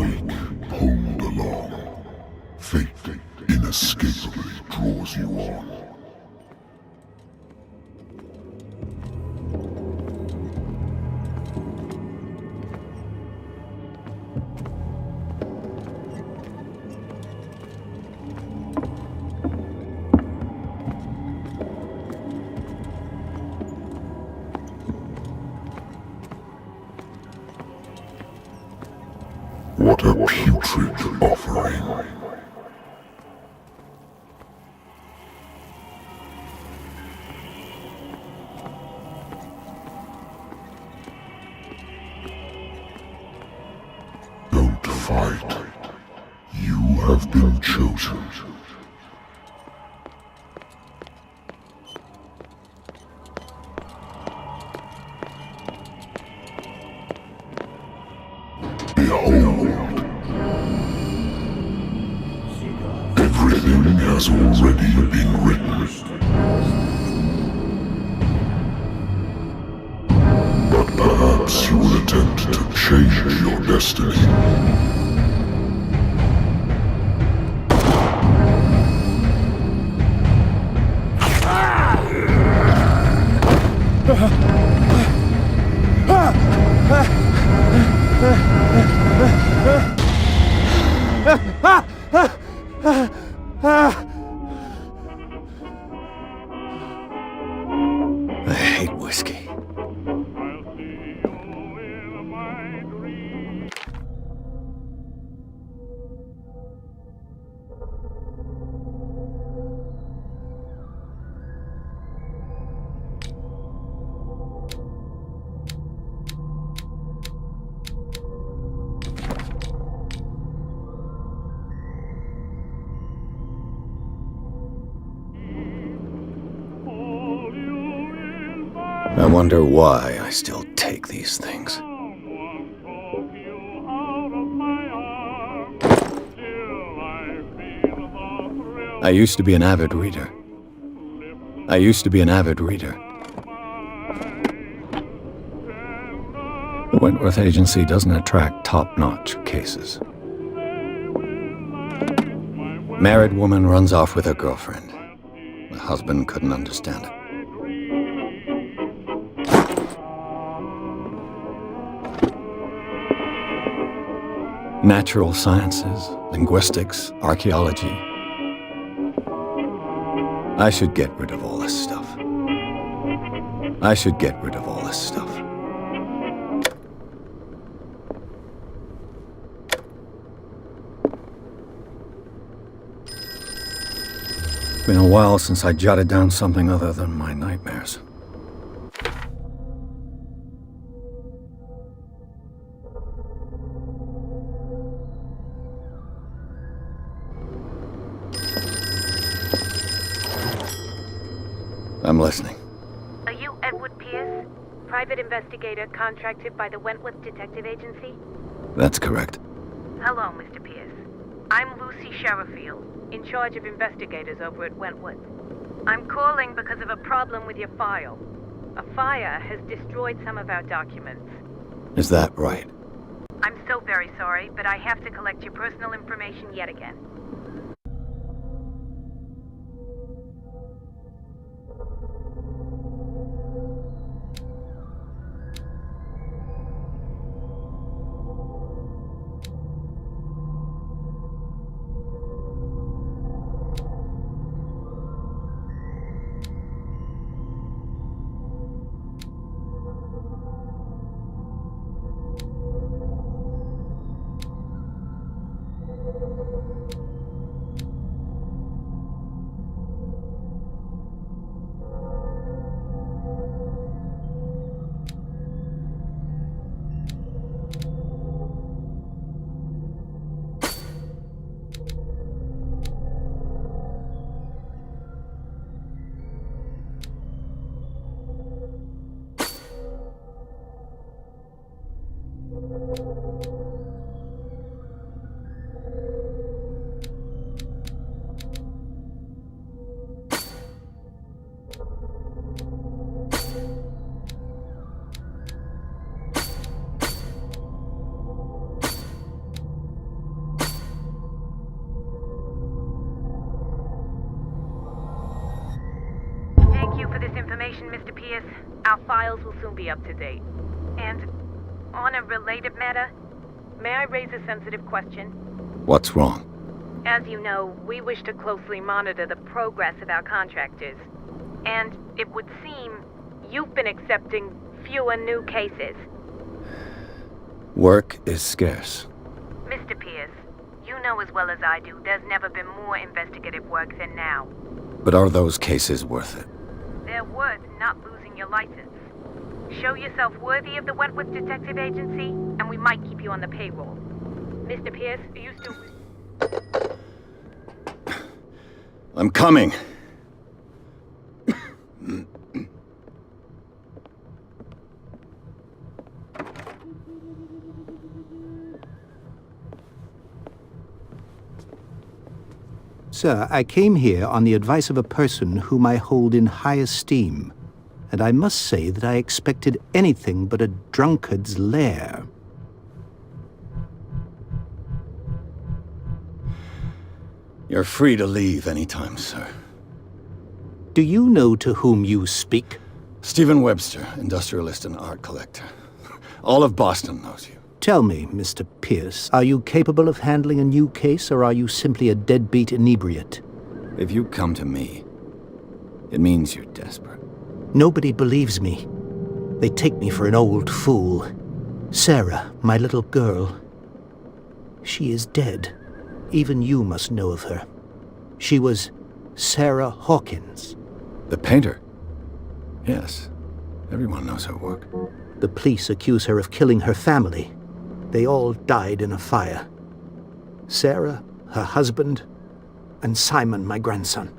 wake, pulled along. Fate inescapably draws you on. What a putrid offering. Don't fight. You have been chosen. Behold. Everything has already been written. But perhaps you will attempt to change your destiny. I hate whiskey. I wonder why I still take these things. I used to be an avid reader. The Wentworth Agency doesn't attract top-notch cases. Married woman runs off with her girlfriend. The husband couldn't understand it. Natural sciences, linguistics, archaeology. I should get rid of all this stuff. Been a while since I jotted down something other than my nightmares. I'm listening. Are you Edward Pierce, private investigator contracted by the Wentworth Detective Agency? That's correct. Hello, Mr. Pierce. I'm Lucy Sherifield, in charge of investigators over at Wentworth. I'm calling because of a problem with your file. A fire has destroyed some of our documents. Is that right? I'm so very sorry, but I have to collect your personal information yet again. information, Mr. Pierce. Our files will soon be up to date. And on a related matter, may I raise a sensitive question? What's wrong? As you know, we wish to closely monitor the progress of our contractors. And it would seem you've been accepting fewer new cases. Work is scarce. Mr. Pierce, you know as well as I do, there's never been more investigative work than now. But are those cases worth it? They're worth not losing your license. Show yourself worthy of the Wentworth Detective Agency, and we might keep you on the payroll. Mr. Pierce, are you still... I'm coming. Sir, I came here on the advice of a person whom I hold in high esteem, and I must say that I expected anything but a drunkard's lair. You're free to leave anytime, sir. Do you know to whom you speak? Stephen Webster, industrialist and art collector. All of Boston knows you. Tell me, Mr. Pierce, are you capable of handling a new case, or are you simply a deadbeat inebriate? If you come to me, it means you're desperate. Nobody believes me. They take me for an old fool. Sarah, my little girl. She is dead. Even you must know of her. She was Sarah Hawkins. The painter? Yes. Everyone knows her work. The police accuse her of killing her family. They all died in a fire. Sarah, her husband, and Simon, my grandson.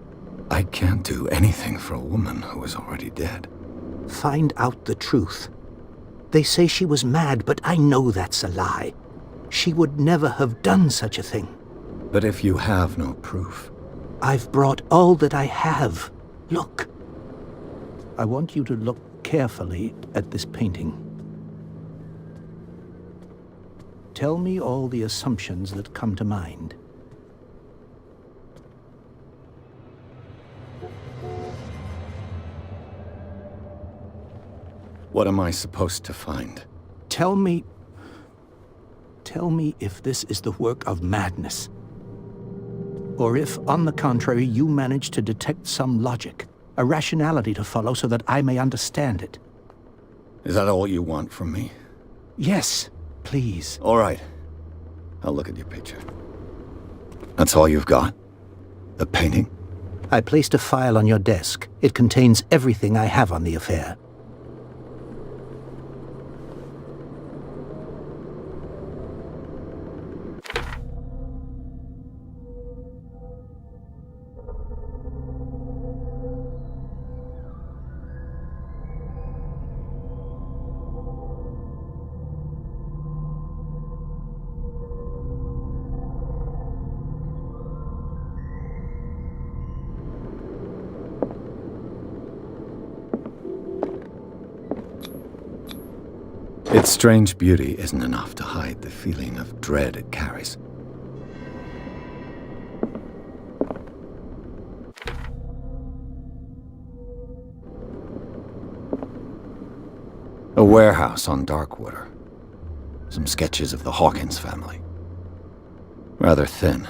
I can't do anything for a woman who is already dead. Find out the truth. They say she was mad, but I know that's a lie. She would never have done such a thing. But if you have no proof... I've brought all that I have. Look. I want you to look carefully at this painting. Tell me all the assumptions that come to mind. What am I supposed to find? Tell me if this is the work of madness. Or if, on the contrary, you manage to detect some logic, a rationality to follow so that I may understand it. Is that all you want from me? Yes, please. All right. I'll look at your picture. That's all you've got? The painting? I placed a file on your desk. It contains everything I have on the affair. Its strange beauty isn't enough to hide the feeling of dread it carries. A warehouse on Darkwater. Some sketches of the Hawkins family. Rather thin.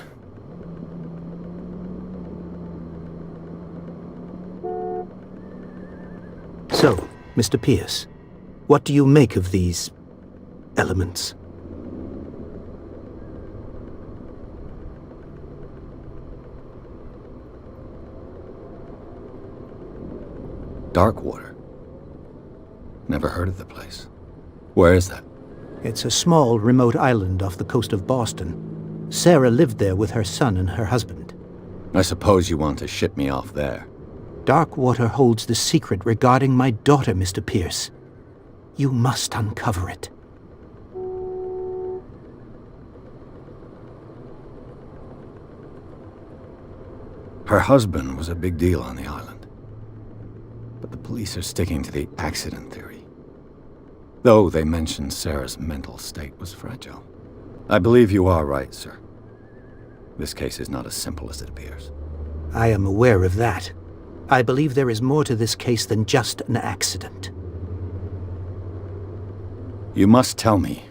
So, Mr. Pierce, what do you make of these elements? Darkwater. Never heard of the place. Where is that? It's a small, remote island off the coast of Boston. Sarah lived there with her son and her husband. I suppose you want to ship me off there. Darkwater holds the secret regarding my daughter, Mr. Pierce. You must uncover it. Her husband was a big deal on the island. But the police are sticking to the accident theory. Though they mentioned Sarah's mental state was fragile. I believe you are right, sir. This case is not as simple as it appears. I am aware of that. I believe there is more to this case than just an accident. You must tell me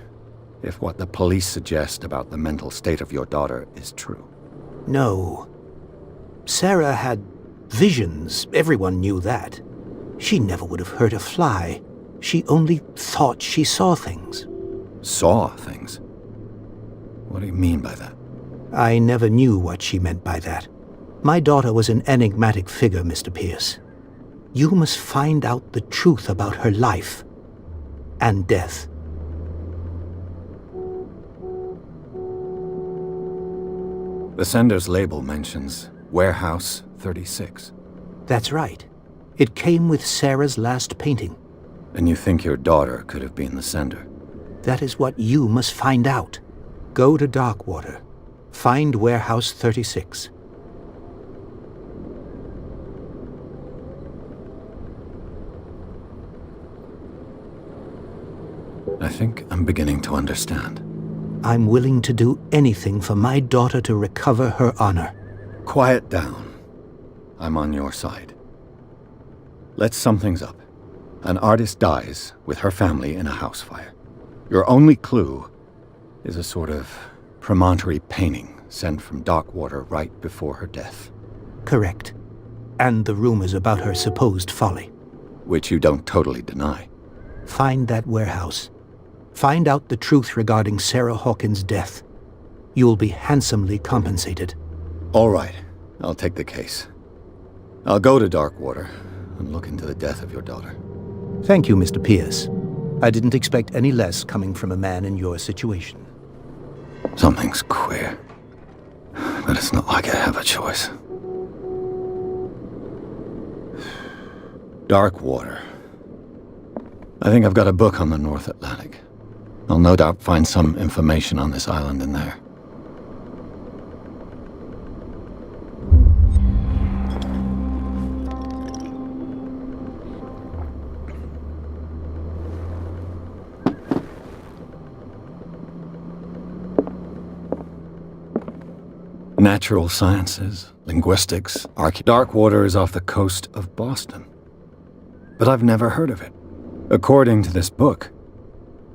if what the police suggest about the mental state of your daughter is true. No. Sarah had visions. Everyone knew that. She never would have hurt a fly. She only thought she saw things. Saw things? What do you mean by that? I never knew what she meant by that. My daughter was an enigmatic figure, Mr. Pierce. You must find out the truth about her life and death. The sender's label mentions Warehouse 36. That's right. It came with Sarah's last painting. And you think your daughter could have been the sender? That is what you must find out. Go to Darkwater. Find Warehouse 36. I think I'm beginning to understand. I'm willing to do anything for my daughter to recover her honor. Quiet down. I'm on your side. Let's sum things up. An artist dies with her family in a house fire. Your only clue is a sort of promontory painting sent from Darkwater right before her death. Correct. And the rumors about her supposed folly. Which you don't totally deny. Find that warehouse. Find out the truth regarding Sarah Hawkins' death. You'll be handsomely compensated. All right. I'll take the case. I'll go to Darkwater and look into the death of your daughter. Thank you, Mr. Pierce. I didn't expect any less coming from a man in your situation. Something's queer. But it's not like I have a choice. Darkwater. I think I've got a book on the North Atlantic. I'll no doubt find some information on this island in there. Natural sciences, linguistics, Darkwater is off the coast of Boston. But I've never heard of it. According to this book,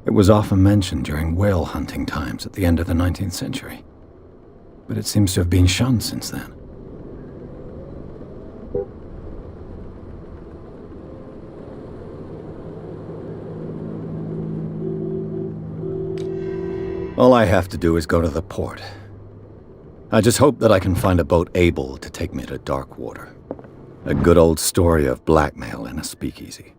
it was often mentioned during whale hunting times at the end of the 19th century. But it seems to have been shunned since then. All I have to do is go to the port. I just hope that I can find a boat able to take me to Darkwater. A good old story of blackmail in a speakeasy.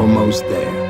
almost there.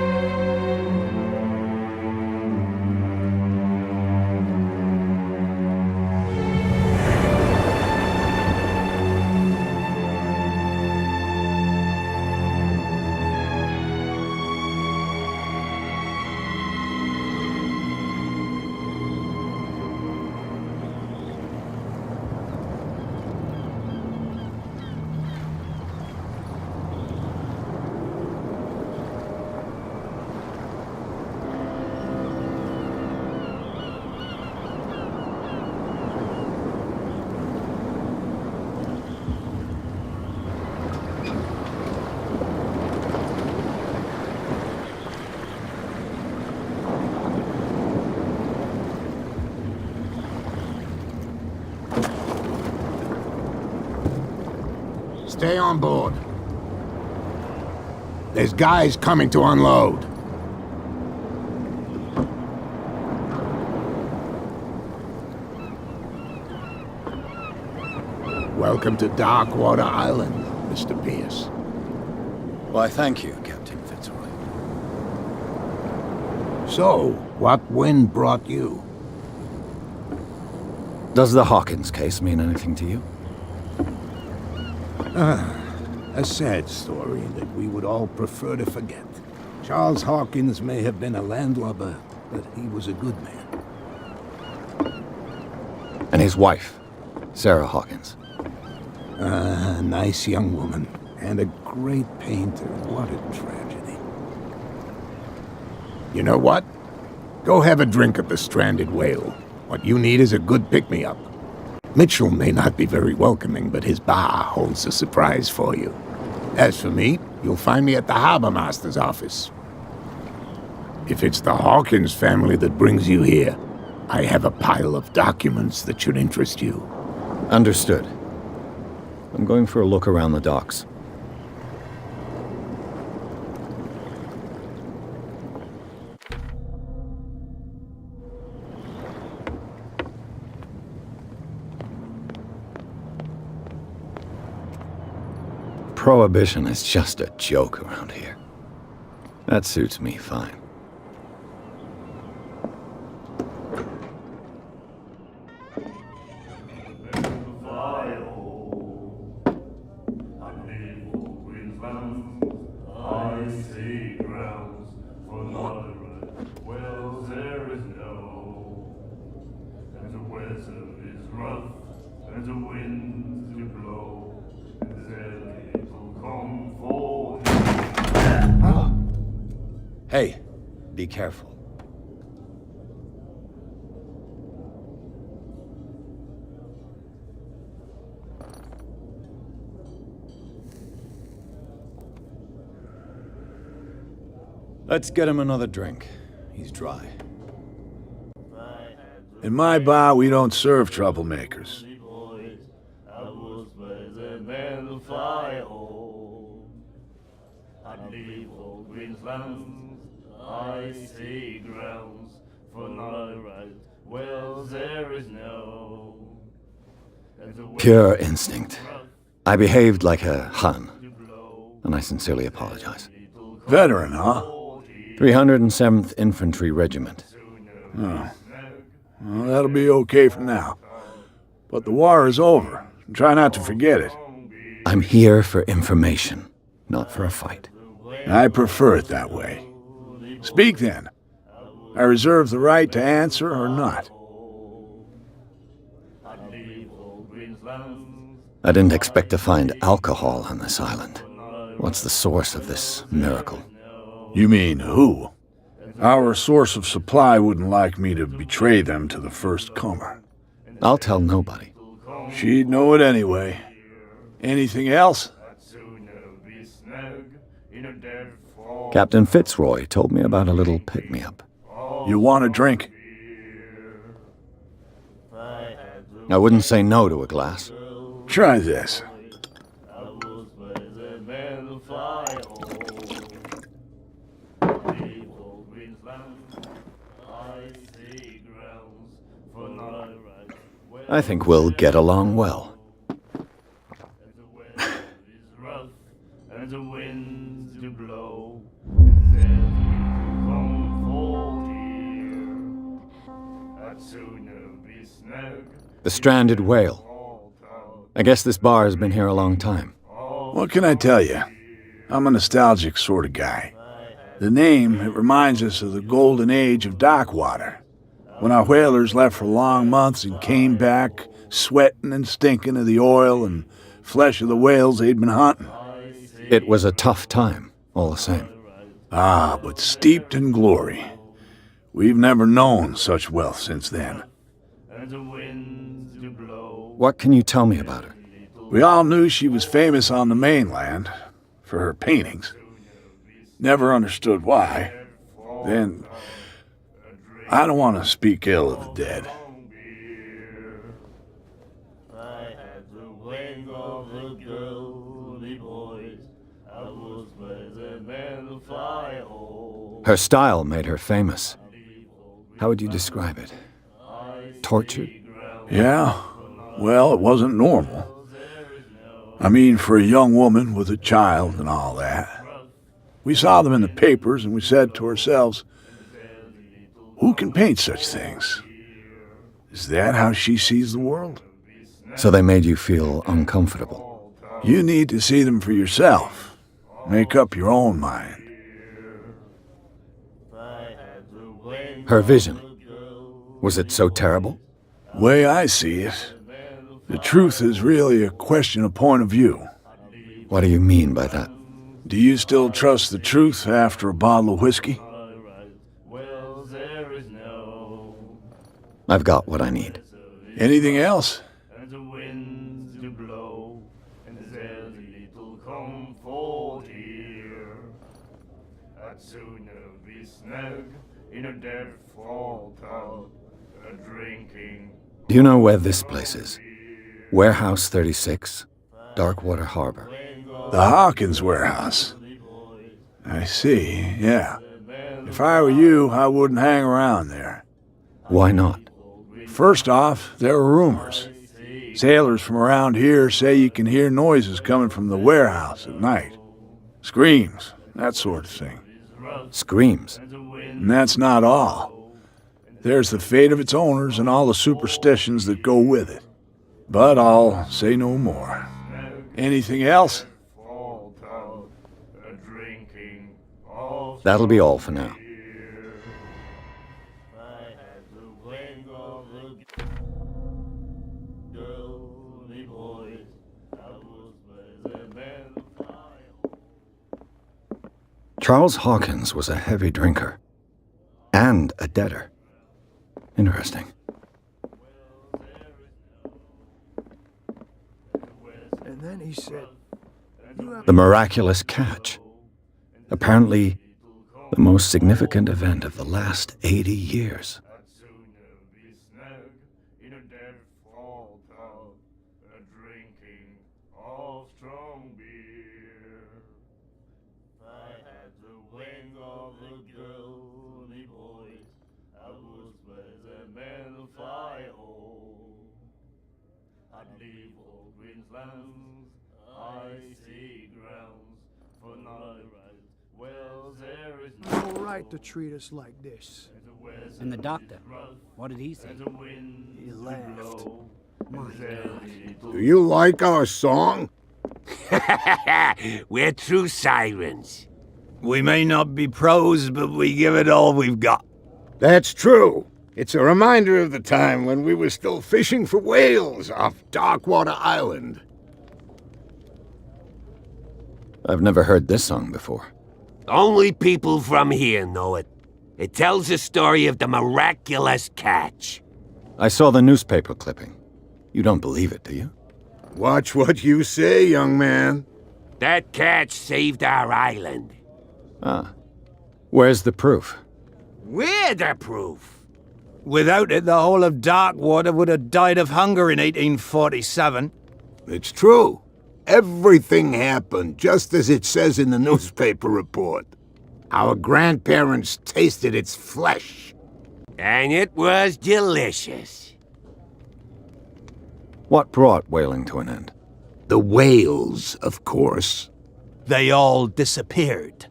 Stay on board. There's guys coming to unload. Welcome to Darkwater Island, Mr. Pierce. Why, thank you, Captain Fitzroy. So, what wind brought you? Does the Hawkins case mean anything to you? A sad story that we would all prefer to forget. Charles Hawkins may have been a landlubber, but he was a good man. And his wife, Sarah Hawkins. A nice young woman, and a great painter. What a tragedy. You know what? Go have a drink at the Stranded Whale. What you need is a good pick-me-up. Mitchell may not be very welcoming, but his bar holds a surprise for you. As for me, you'll find me at the Harbor Master's office. If it's the Hawkins family that brings you here, I have a pile of documents that should interest you. Understood. I'm going for a look around the docks. Prohibition is just a joke around here. That suits me fine. Hey, be careful. Let's get him another drink. He's dry. In my bar, we don't serve troublemakers. Icy grounds for not right. Well, there is no. Pure instinct. I behaved like a Hun, and I sincerely apologize. Veteran, huh? 307th Infantry Regiment. Oh. Well, that'll be okay for now. But the war is over. Try not to forget it. I'm here for information, not for a fight. I prefer it that way. Speak then. I reserve the right to answer or not. I didn't expect to find alcohol on this island. What's the source of this miracle? You mean who? Our source of supply wouldn't like me to betray them to the first comer. I'll tell nobody. She'd know it anyway. Anything else? Captain Fitzroy told me about a little pick-me-up. You want a drink? I wouldn't say no to a glass. Try this. I think we'll get along well. And the wind winds do blow, and there's comfort here. I'd sooner be snug. The Stranded Whale. I guess this bar has been here a long time. What can I tell you? I'm a nostalgic sort of guy. The name, it reminds us of the golden age of dockwater, when our whalers left for long months and came back sweating and stinking of the oil and flesh of the whales they'd been hunting. It was a tough time, all the same. Ah, but steeped in glory. We've never known such wealth since then. And the winds do blow. What can you tell me about her? We all knew she was famous on the mainland for her paintings. Never understood why. Then, I don't want to speak ill of the dead. I had the wing of the girly boys. I was better than the fly hole. Her style made her famous. How would you describe it? Tortured? Yeah, well, it wasn't normal. I mean, for a young woman with a child and all that. We saw them in the papers and we said to ourselves, who can paint such things? Is that how she sees the world? So they made you feel uncomfortable. You need to see them for yourself. Make up your own mind. Her vision. Was it so terrible? Way I see it, the truth is really a question of point of view. What do you mean by that? Do you still trust the truth after a bottle of whiskey? Well, there is no. I've got what I need. Anything else? And the winds do blow, and there's little comfort here. I'd sooner be snug in a dead-fall tub, drinking. Do you know where this place is? Warehouse 36, Darkwater Harbor. The Hawkins warehouse. I see, yeah. If I were you, I wouldn't hang around there. Why not? First off, there are rumors. Sailors from around here say you can hear noises coming from the warehouse at night. Screams, that sort of thing. Screams. And that's not all. There's the fate of its owners and all the superstitions that go with it. But I'll say no more. Anything else? That'll be all for now. Charles Hawkins was a heavy drinker. And a debtor. Interesting. And then he said, The miraculous catch. Apparently, the most significant event of the last 80 years. I'd sooner be snug in a dead-fall tub, drinking of strong beer. I had the wing of the girly boys. I was better than the fly hole. I'd leave all Queensland's icy grounds for night rides. Well, there is no right to treat us like this. And the doctor, what did he say? He laughed. My God. Do you like our song? We're true sirens. We may not be pros, but we give it all we've got. That's true. It's a reminder of the time when we were still fishing for whales off Darkwater Island. I've never heard this song before. Only people from here know it. It tells the story of the miraculous catch. I saw the newspaper clipping. You don't believe it, do you? Watch what you say, young man. That catch saved our island. Ah. Where's the proof? We're the proof. Without it, the whole of Darkwater would have died of hunger in 1847. It's true. Everything happened just as it says in the newspaper report. Our grandparents tasted its flesh. And it was delicious. What brought whaling to an end? The whales, of course. They all disappeared.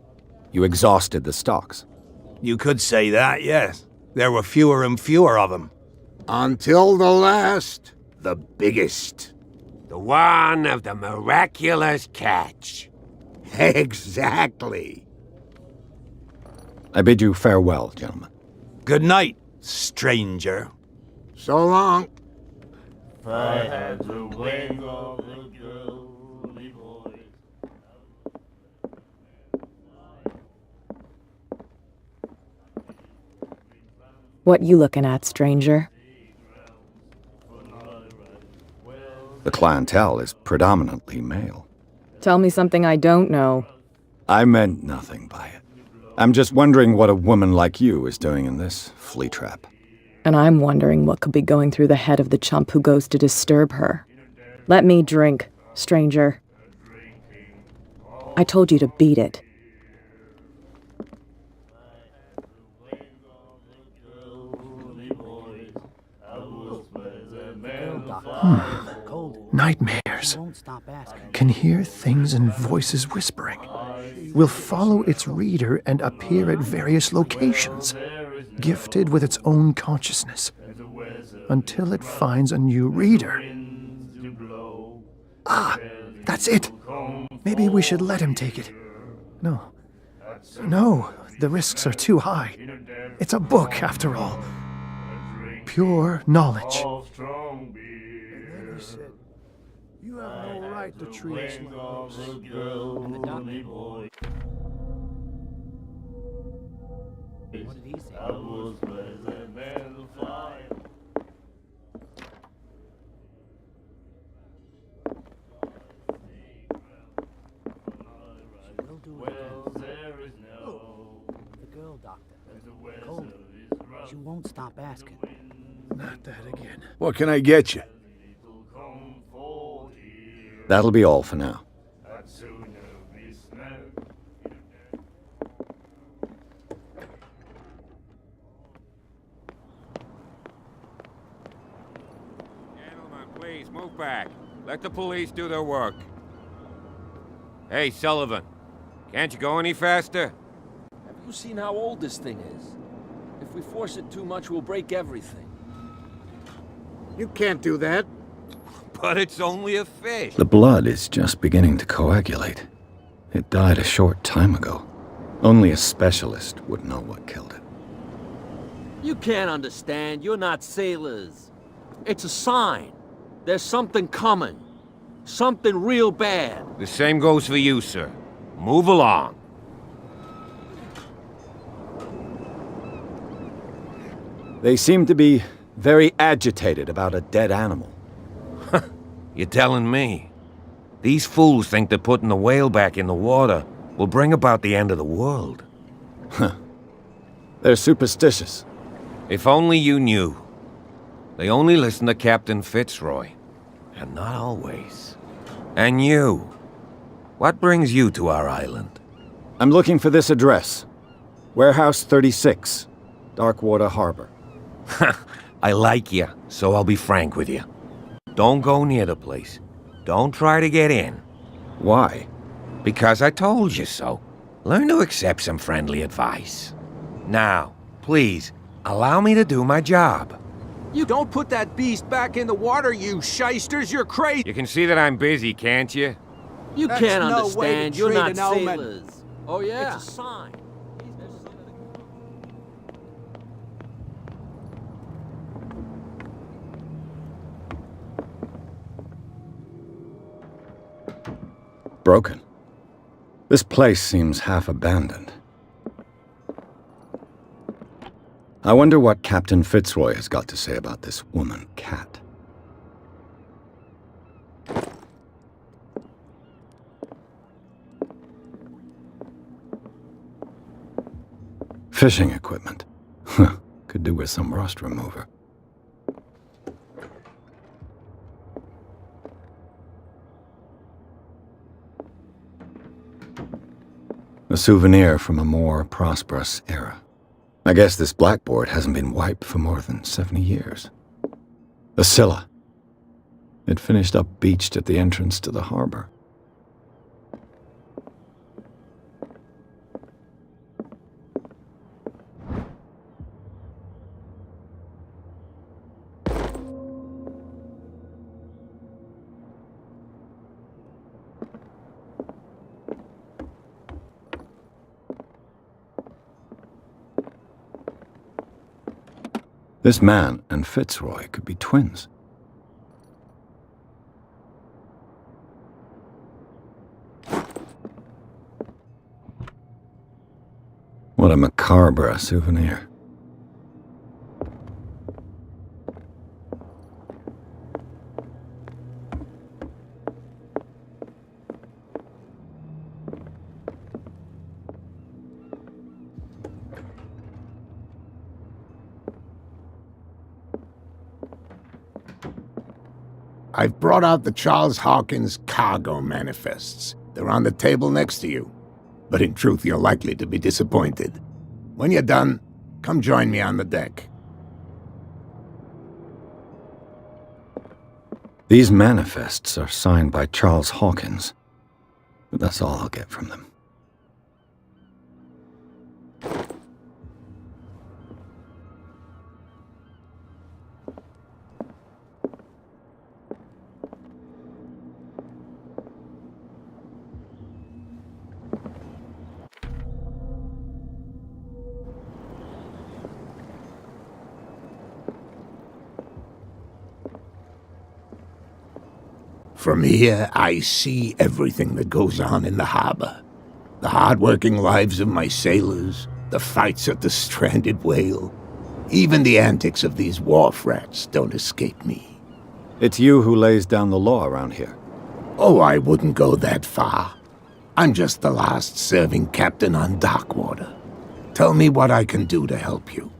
You exhausted the stocks. You could say that, yes. There were fewer and fewer of them. Until the last, the biggest. The one of the miraculous catch. Exactly. I bid you farewell, gentlemen. Good night, stranger. So long. If I had the wings of a girly boy. What you looking at, stranger? The clientele is predominantly male. Tell me something I don't know. I meant nothing by it. I'm just wondering what a woman like you is doing in this flea trap. And I'm wondering what could be going through the head of the chump who goes to disturb her. Let me drink, stranger. I told you to beat it. Nightmares. Can hear things and voices whispering. Will follow its reader and appear at various locations, gifted with its own consciousness, until it finds a new reader. Ah, that's it. Maybe we should let him take it. No. No, the risks are too high. It's a book, after all. Pure knowledge. And then he said, "You have no right to treat us like this." And the doctor. What did he say? I was present and the fire. We'll do it Well, again. there is no. The girl doctor. The weather Cold. is rough. She won't stop asking. Not that again. What can I get you? Little comfort here. That'll be all for now. I'd sooner be snug. Gentlemen, please move back. Let the police do their work. Hey, Sullivan. Can't you go any faster? Have you seen how old this thing is? If we force it too much, we'll break everything. You can't do that. But it's only a fish. The blood is just beginning to coagulate. It died a short time ago. Only a specialist would know what killed it. You can't understand. You're not sailors. It's a sign. There's something coming. Something real bad. The same goes for you, sir. Move along. They seem to be very agitated about a dead animal. You're telling me? These fools think that putting the whale back in the water will bring about the end of the world. They're superstitious. If only you knew. They only listen to Captain Fitzroy. And not always. And you. What brings you to our island? I'm looking for this address. Warehouse 36, Darkwater Harbor. I like you, so I'll be frank with you. Don't go near the place. Don't try to get in. Why? Because I told you so. Learn to accept some friendly advice. Now, please, allow me to do my job. You don't put that beast back in the water, you shysters. You're crazy. You can see that I'm busy, can't you? You That's can't no way to understand. You're treat not an omen. sailors. Oh, yeah? It's a sign. Broken. This place seems half abandoned. I wonder what Captain Fitzroy has got to say about this woman cat. Fishing equipment. Could do with some rust remover. A souvenir from a more prosperous era. I guess this blackboard hasn't been wiped for more than 70 years. The Scylla. It finished up beached at the entrance to the harbor. This man and Fitzroy could be twins. What a macabre souvenir. I've brought out the Charles Hawkins cargo manifests. They're on the table next to you. But in truth, you're likely to be disappointed. When you're done, come join me on the deck. These manifests are signed by Charles Hawkins. But that's all I'll get from them. From here, I see everything that goes on in the harbor. The hard-working lives of my sailors, the fights at the stranded whale. Even the antics of these wharf rats don't escape me. It's you who lays down the law around here. Oh, I wouldn't go that far. I'm just the last serving captain on Darkwater. Tell me what I can do to help you.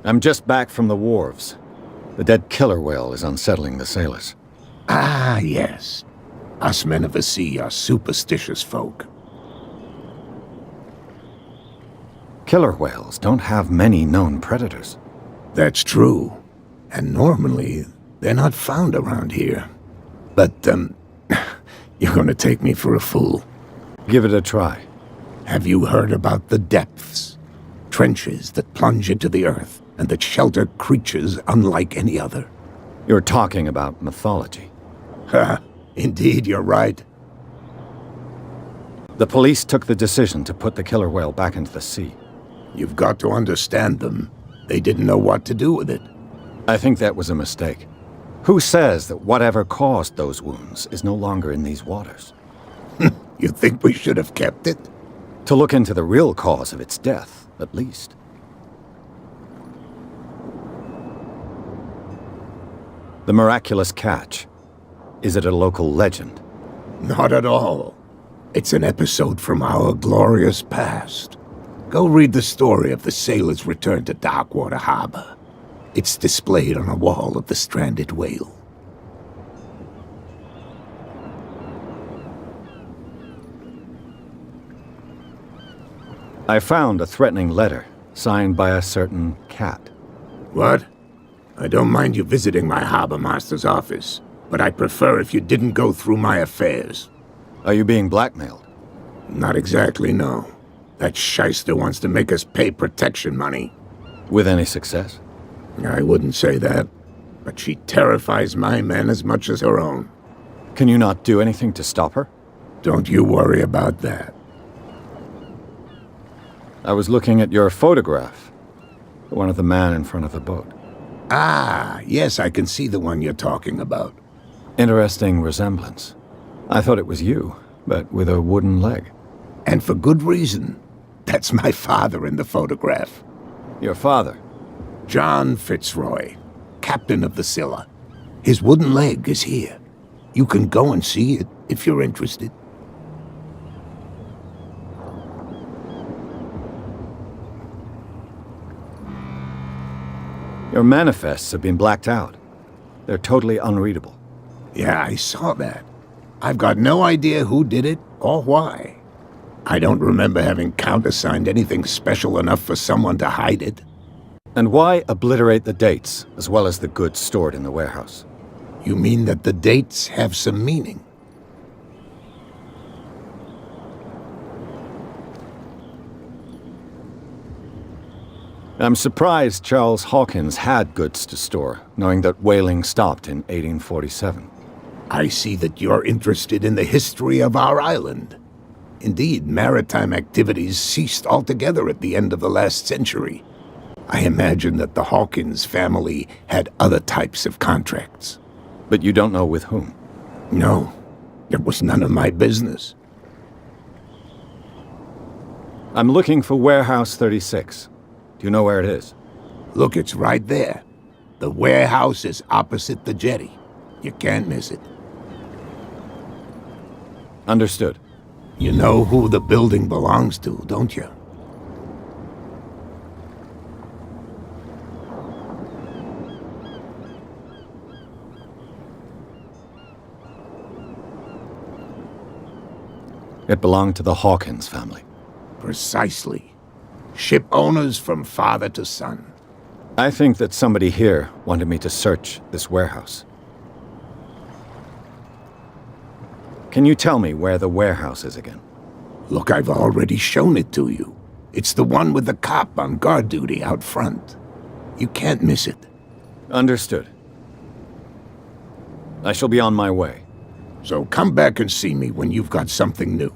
I'm just back from the wharves. The dead killer whale is unsettling the sailors. Ah, yes. Us men of the sea are superstitious folk. Killer whales don't have many known predators. That's true. And normally, they're not found around here. But, you're gonna take me for a fool. Give it a try. Have you heard about the depths? Trenches that plunge into the earth and that shelter creatures unlike any other. You're talking about mythology. Ha! Indeed, you're right. The police took the decision to put the killer whale back into the sea. You've got to understand them. They didn't know what to do with it. I think that was a mistake. Who says that whatever caused those wounds is no longer in these waters? You think we should have kept it? To look into the real cause of its death, at least. The miraculous catch. Is it a local legend? Not at all. It's an episode from our glorious past. Go read the story of the sailor's return to Darkwater Harbor. It's displayed on a wall of the stranded whale. I found a threatening letter, signed by a certain cat. What? I don't mind you visiting my harbor master's office, but I'd prefer if you didn't go through my affairs. Are you being blackmailed? Not exactly, no. That shyster wants to make us pay protection money. With any success? I wouldn't say that, but she terrifies my men as much as her own. Can you not do anything to stop her? Don't you worry about that. I was looking at your photograph. The one of the man in front of the boat. Ah, yes, I can see the one you're talking about. Interesting resemblance. I thought it was you, but with a wooden leg. And for good reason. That's my father in the photograph. Your father? John Fitzroy, captain of the Scylla. His wooden leg is here. You can go and see it if you're interested. Your manifests have been blacked out. They're totally unreadable. Yeah, I saw that. I've got no idea who did it or why. I don't remember having countersigned anything special enough for someone to hide it. And why obliterate the dates, as well as the goods stored in the warehouse? You mean that the dates have some meaning? I'm surprised Charles Hawkins had goods to store, knowing that whaling stopped in 1847. I see that you're interested in the history of our island. Indeed, maritime activities ceased altogether at the end of the last century. I imagine that the Hawkins family had other types of contracts. But you don't know with whom? No, it was none of my business. I'm looking for Warehouse 36. Do you know where it is? Look, it's right there. The warehouse is opposite the jetty. You can't miss it. Understood. You know who the building belongs to, don't you? It belonged to the Hawkins family. Precisely. Ship owners from father to son. I think that somebody here wanted me to search this warehouse. Can you tell me where the warehouse is again? Look, I've already shown it to you. It's the one with the cop on guard duty out front. You can't miss it. Understood. I shall be on my way. So come back and see me when you've got something new.